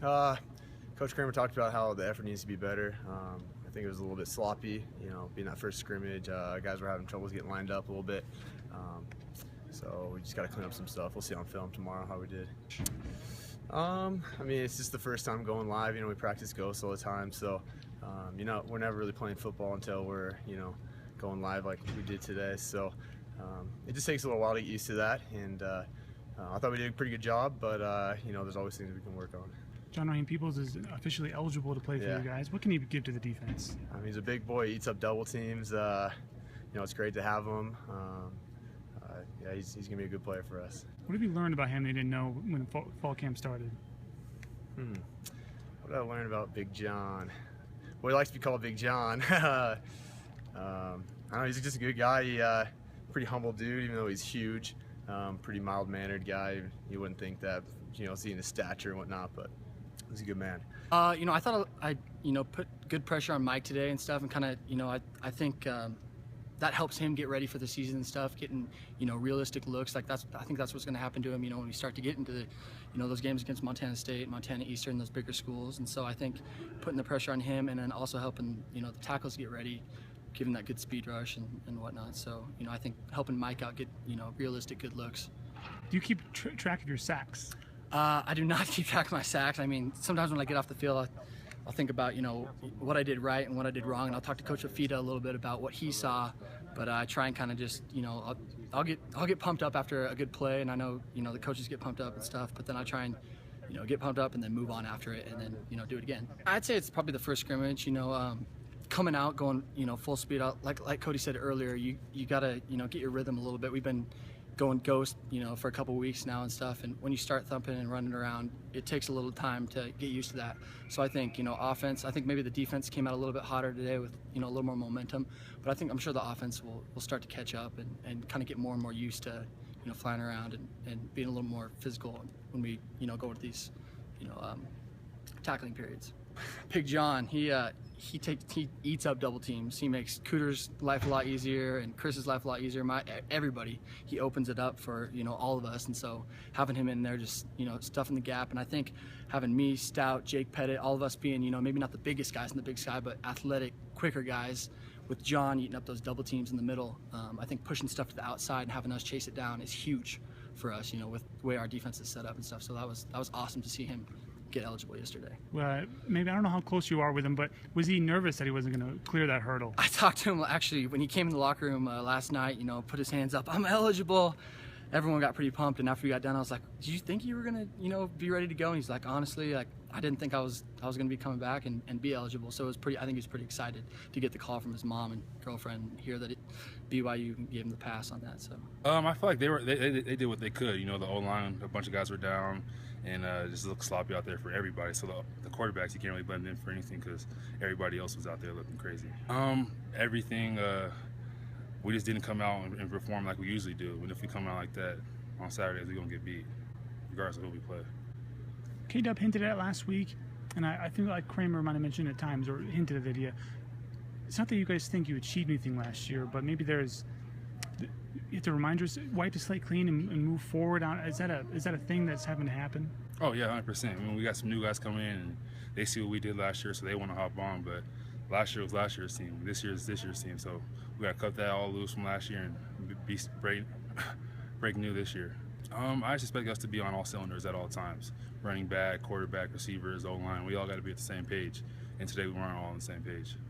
Coach Kramer talked about how the effort needs to be better. I think it was a little bit sloppy, being that first scrimmage. Guys were having troubles getting lined up a little bit. So we just got to clean up some stuff. We'll see on film tomorrow how we did. I mean, it's just the first time going live. We practice ghosts all the time, so we're never really playing football until we're going live like we did today. So it just takes a little while to get used to that, and I thought we did a pretty good job, but there's always things we can work on. John Ryan Peoples is officially eligible to play for you guys. What can he give to the defense? I mean, he's a big boy. He eats up double teams. It's great to have him. Yeah, he's going to be a good player for us. What have you learned about him that you didn't know when fall camp started? What did I learn about Big John? Well, he likes to be called Big John. I don't know, he's just a good guy. He, pretty humble dude, even though he's huge. Pretty mild-mannered guy. You wouldn't think that, seeing his stature and whatnot, but he's a good man. I thought I put good pressure on Mike today and stuff, and kind of, I think that helps him get ready for the season and stuff, getting, realistic looks. Like I think that's what's going to happen to him, when we start to get into the, those games against Montana State, Montana Eastern, those bigger schools. And so I think putting the pressure on him and then also helping, the tackles get ready, giving that good speed rush and whatnot. So, I think helping Mike out get, realistic good looks. Do you keep track of your sacks? I do not keep track of my sacks. I mean, sometimes when I get off the field, I'll think about, what I did right and what I did wrong, and I'll talk to Coach Afida a little bit about what he saw. But I try and kind of just, I'll get pumped up after a good play, and I know, the coaches get pumped up and stuff. But then I try and, get pumped up and then move on after it, and then, do it again. I'd say it's probably the first scrimmage. Coming out, going, full speed out. Like Cody said earlier, you gotta, get your rhythm a little bit. We've been going ghost, for a couple weeks now and stuff. And when you start thumping and running around, it takes a little time to get used to that. So I think, offense, I think maybe the defense came out a little bit hotter today with, a little more momentum. But I'm sure the offense will start to catch up and kind of get more and more used to, flying around and being a little more physical when we, go with these, tackling periods. Big John, he eats up double teams. He makes Cooter's life a lot easier and Chris's life a lot easier. Everybody, he opens it up for all of us, and so having him in there, just stuffing the gap. And I think having me, Stout, Jake Pettit, all of us being maybe not the biggest guys in the big sky, but athletic, quicker guys, with John eating up those double teams in the middle, I think pushing stuff to the outside and having us chase it down is huge for us. With the way our defense is set up and stuff. So that was awesome to see him get eligible yesterday. Well, maybe I don't know how close you are with him, but was he nervous that he wasn't going to clear that hurdle? I talked to him actually when he came in the locker room last night. Put his hands up. I'm eligible. Everyone got pretty pumped, and after we got done, I was like, "Did you think you were gonna, be ready to go?" And he's like, "Honestly, I didn't think I was gonna be coming back and be eligible." So it was I think he's pretty excited to get the call from his mom and girlfriend and hear that BYU gave him the pass on that. So I feel like they did what they could. The O-line, a bunch of guys were down, and just looked sloppy out there for everybody. So the quarterbacks, you can't really blame them for anything because everybody else was out there looking crazy. Everything. We just didn't come out and perform like we usually do. And if we come out like that on Saturdays, we're going to get beat, regardless of who we play. K-Dub hinted at it last week, and I think like Kramer might have mentioned at times or hinted at it. It's not that you guys think you achieved anything last year, but maybe you have to remind yourself, wipe the slate clean and move forward. Is that a thing that's having to happen? Oh, yeah, 100%. I mean, we got some new guys coming in, and they see what we did last year, so they want to hop on. But last year was last year's team. This year is this year's team. So we got to cut that all loose from last year and break new this year. I just expect us to be on all cylinders at all times. Running back, quarterback, receivers, O-line. We all got to be at the same page. And today we weren't all on the same page.